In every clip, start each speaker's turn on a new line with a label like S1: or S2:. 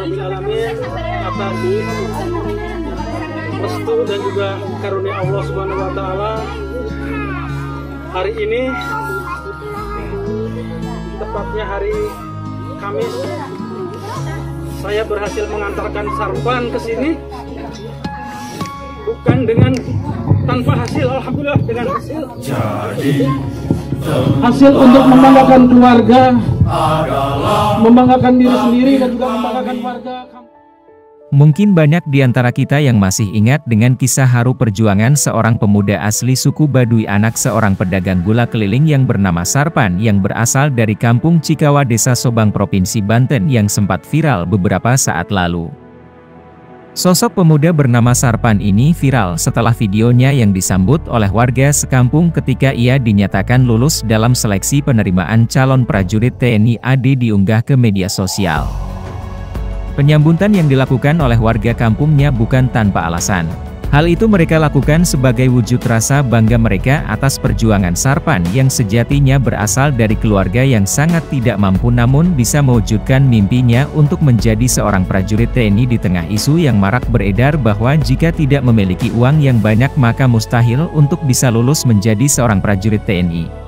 S1: Alhamdulillahirrahmanirrahim atas restu dan juga karunia Allah Subhanahu wa Ta'ala. Hari ini tepatnya hari Kamis, saya berhasil mengantarkan Sarpan ke sini bukan dengan tanpa hasil, alhamdulillah dengan hasil. Hasil untuk membanggakan keluarga, membanggakan diri sendiri dan juga membanggakan warga.
S2: Mungkin banyak di antara kita yang masih ingat dengan kisah haru perjuangan seorang pemuda asli suku Baduy, anak seorang pedagang gula keliling yang bernama Sarpan yang berasal dari Kampung Cikawa, Desa Sobang, Provinsi Banten yang sempat viral beberapa saat lalu. Sosok pemuda bernama Sarpan ini viral setelah videonya yang disambut oleh warga sekampung ketika ia dinyatakan lulus dalam seleksi penerimaan calon prajurit TNI AD diunggah ke media sosial. Penyambutan yang dilakukan oleh warga kampungnya bukan tanpa alasan. Hal itu mereka lakukan sebagai wujud rasa bangga mereka atas perjuangan Sarpan yang sejatinya berasal dari keluarga yang sangat tidak mampu namun bisa mewujudkan mimpinya untuk menjadi seorang prajurit TNI di tengah isu yang marak beredar bahwa jika tidak memiliki uang yang banyak maka mustahil untuk bisa lulus menjadi seorang prajurit TNI.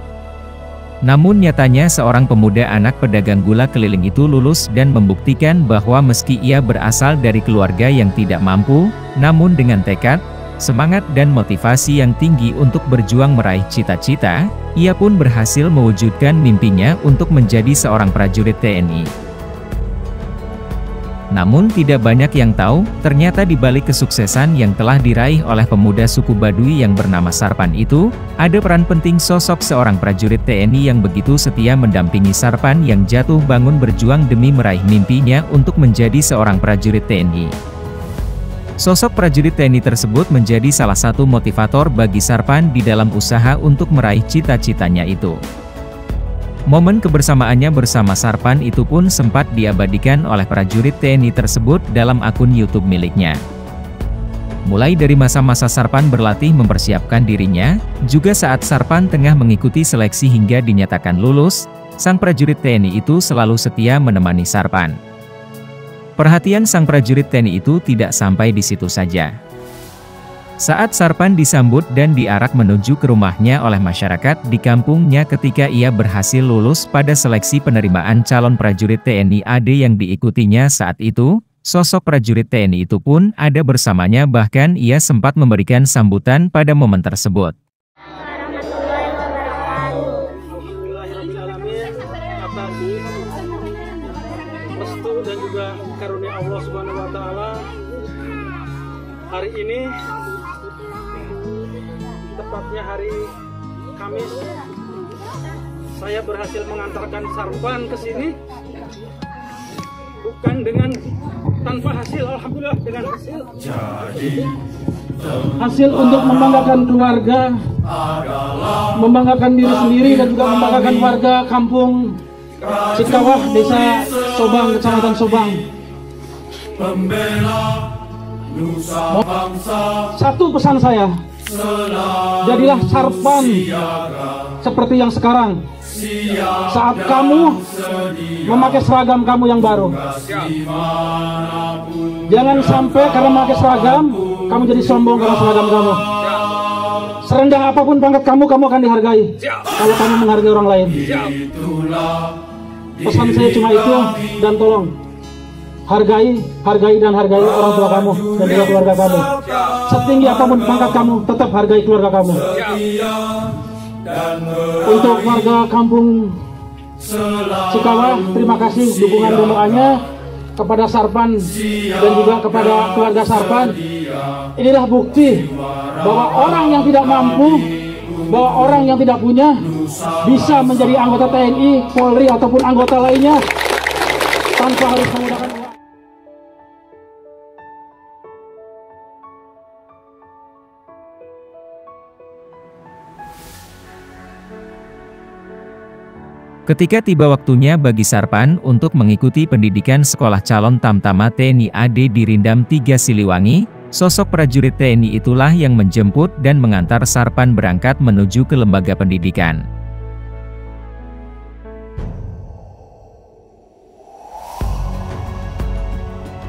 S2: Namun nyatanya seorang pemuda anak pedagang gula keliling itu lulus dan membuktikan bahwa meski ia berasal dari keluarga yang tidak mampu, namun dengan tekad, semangat dan motivasi yang tinggi untuk berjuang meraih cita-cita, ia pun berhasil mewujudkan mimpinya untuk menjadi seorang prajurit TNI. Namun tidak banyak yang tahu, ternyata di balik kesuksesan yang telah diraih oleh pemuda suku Baduy yang bernama Sarpan itu, ada peran penting sosok seorang prajurit TNI yang begitu setia mendampingi Sarpan yang jatuh bangun berjuang demi meraih mimpinya untuk menjadi seorang prajurit TNI. Sosok prajurit TNI tersebut menjadi salah satu motivator bagi Sarpan di dalam usaha untuk meraih cita-citanya itu. Momen kebersamaannya bersama Sarpan itu pun sempat diabadikan oleh prajurit TNI tersebut dalam akun YouTube miliknya. Mulai dari masa-masa Sarpan berlatih mempersiapkan dirinya, juga saat Sarpan tengah mengikuti seleksi hingga dinyatakan lulus, sang prajurit TNI itu selalu setia menemani Sarpan. Perhatian sang prajurit TNI itu tidak sampai di situ saja. Saat Sarpan disambut dan diarak menuju ke rumahnya oleh masyarakat di kampungnya ketika ia berhasil lulus pada seleksi penerimaan calon prajurit TNI AD yang diikutinya saat itu, sosok prajurit TNI itu pun ada bersamanya bahkan ia sempat memberikan sambutan pada momen tersebut.
S1: Atas restu dan juga karunia Allah Subhanahu wa Ta'ala, hari ini tepatnya hari Kamis, saya berhasil mengantarkan Sarpan ke sini bukan dengan tanpa hasil, alhamdulillah dengan hasil. Hasil untuk membanggakan keluarga, membanggakan diri sendiri dan juga membanggakan warga Kampung Cikawa, Desa Sobang, Kecamatan Sobang. Satu pesan saya, jadilah Sarpan seperti yang sekarang. Saat kamu memakai seragam kamu yang baru, jangan sampai karena memakai seragam kamu jadi sombong karena seragam kamu. Serendah apapun pangkat kamu, kamu akan dihargai kalau kamu menghargai orang lain. Pesan saya cuma itu, dan tolong hargai dan hargai orang tua kamu dan juga keluarga kamu. Setinggi apapun pangkat kamu, tetap hargai keluarga kamu. Untuk warga Kampung Cikawa, terima kasih dukungan dan doanya kepada Sarpan dan juga kepada keluarga Sarpan. Inilah bukti bahwa orang yang tidak mampu, bahwa orang yang tidak punya bisa menjadi anggota TNI, Polri ataupun anggota lainnya tanpa harus menggunakan uang.
S2: Ketika tiba waktunya bagi Sarpan untuk mengikuti pendidikan Sekolah Calon Tamtama TNI AD di Rindam 3 Siliwangi, sosok prajurit TNI itulah yang menjemput dan mengantar Sarpan berangkat menuju ke lembaga pendidikan.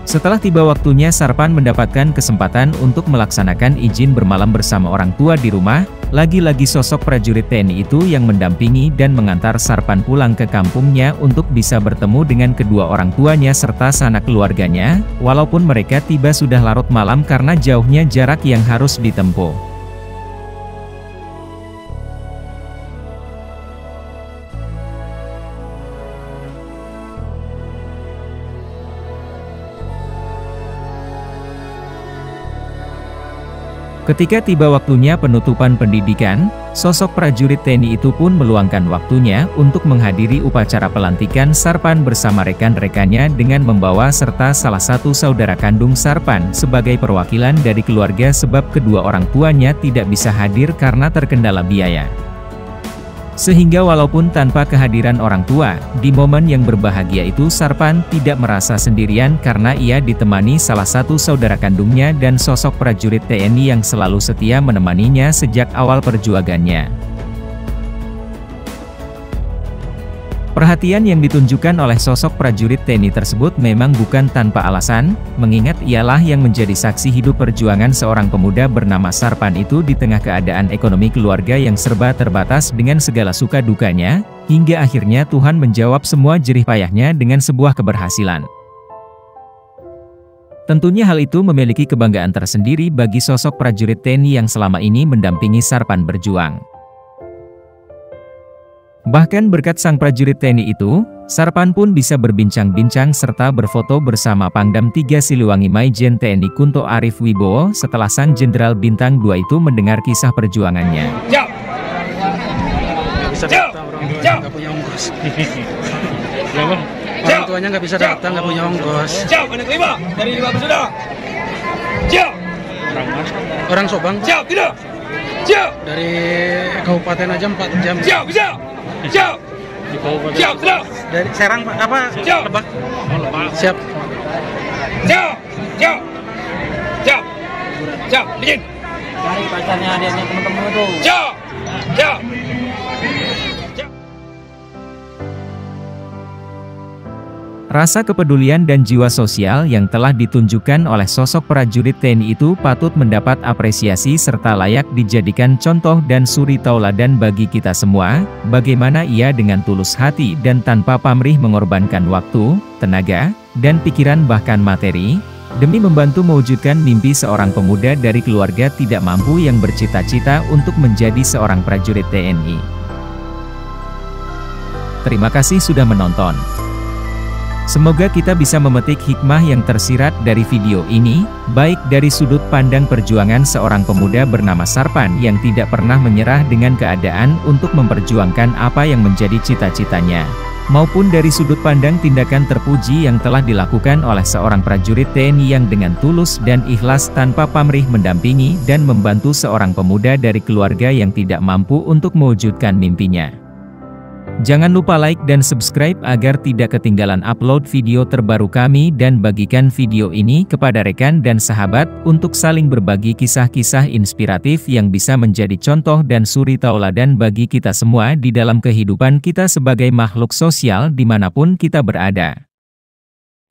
S2: Setelah tiba waktunya Sarpan mendapatkan kesempatan untuk melaksanakan izin bermalam bersama orang tua di rumah, lagi-lagi sosok prajurit TNI itu yang mendampingi dan mengantar Sarpan pulang ke kampungnya untuk bisa bertemu dengan kedua orang tuanya serta sanak keluarganya, walaupun mereka tiba sudah larut malam karena jauhnya jarak yang harus ditempuh. Ketika tiba waktunya penutupan pendidikan, sosok prajurit TNI itu pun meluangkan waktunya untuk menghadiri upacara pelantikan Sarpan bersama rekan-rekannya dengan membawa serta salah satu saudara kandung Sarpan sebagai perwakilan dari keluarga sebab kedua orang tuanya tidak bisa hadir karena terkendala biaya. Sehingga walaupun tanpa kehadiran orang tua, di momen yang berbahagia itu Sarpan tidak merasa sendirian karena ia ditemani salah satu saudara kandungnya dan sosok prajurit TNI yang selalu setia menemaninya sejak awal perjuangannya. Perhatian yang ditunjukkan oleh sosok prajurit TNI tersebut memang bukan tanpa alasan, mengingat ialah yang menjadi saksi hidup perjuangan seorang pemuda bernama Sarpan itu di tengah keadaan ekonomi keluarga yang serba terbatas dengan segala suka dukanya, hingga akhirnya Tuhan menjawab semua jerih payahnya dengan sebuah keberhasilan. Tentunya hal itu memiliki kebanggaan tersendiri bagi sosok prajurit TNI yang selama ini mendampingi Sarpan berjuang. Bahkan berkat sang prajurit TNI itu, Sarpan pun bisa berbincang-bincang serta berfoto bersama Pangdam 3 Siliwangi Maijen TNI Kunto Arif Wibowo setelah sang Jenderal Bintang 2 itu mendengar kisah perjuangannya.
S1: Jauh! Jauh! Jauh!
S3: Nggak punya ongkos. Orang tuanya nggak bisa datang, nggak punya ongkos.
S1: Jauh! Anak 5! Dari 5 sudah! Jauh!
S3: Orang Sobang,
S1: Jauh! Tidak! Jauh!
S3: dari kabupaten aja 4 jam.
S1: Jauh! Bisa! Jauh! Jauh! Tidak!
S3: Dari Serang, Pak, apa?
S1: Jauh.
S3: Lebak. Oh, Lebak. Siap.
S1: Jauh! Jauh! Jauh! Jauh! Bikin!
S3: Cari pacarnya, adiknya, teman-teman itu.
S1: Jauh! Jauh!
S2: Rasa kepedulian dan jiwa sosial yang telah ditunjukkan oleh sosok prajurit TNI itu patut mendapat apresiasi serta layak dijadikan contoh dan suri tauladan bagi kita semua, bagaimana ia dengan tulus hati dan tanpa pamrih mengorbankan waktu, tenaga, dan pikiran bahkan materi, demi membantu mewujudkan mimpi seorang pemuda dari keluarga tidak mampu yang bercita-cita untuk menjadi seorang prajurit TNI. Terima kasih sudah menonton. Semoga kita bisa memetik hikmah yang tersirat dari video ini, baik dari sudut pandang perjuangan seorang pemuda bernama Sarpan yang tidak pernah menyerah dengan keadaan untuk memperjuangkan apa yang menjadi cita-citanya, maupun dari sudut pandang tindakan terpuji yang telah dilakukan oleh seorang prajurit TNI yang dengan tulus dan ikhlas tanpa pamrih mendampingi dan membantu seorang pemuda dari keluarga yang tidak mampu untuk mewujudkan mimpinya. Jangan lupa like dan subscribe agar tidak ketinggalan upload video terbaru kami dan bagikan video ini kepada rekan dan sahabat untuk saling berbagi kisah-kisah inspiratif yang bisa menjadi contoh dan suri tauladan bagi kita semua di dalam kehidupan kita sebagai makhluk sosial dimanapun kita berada.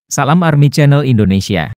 S2: Salam Army Channel Indonesia.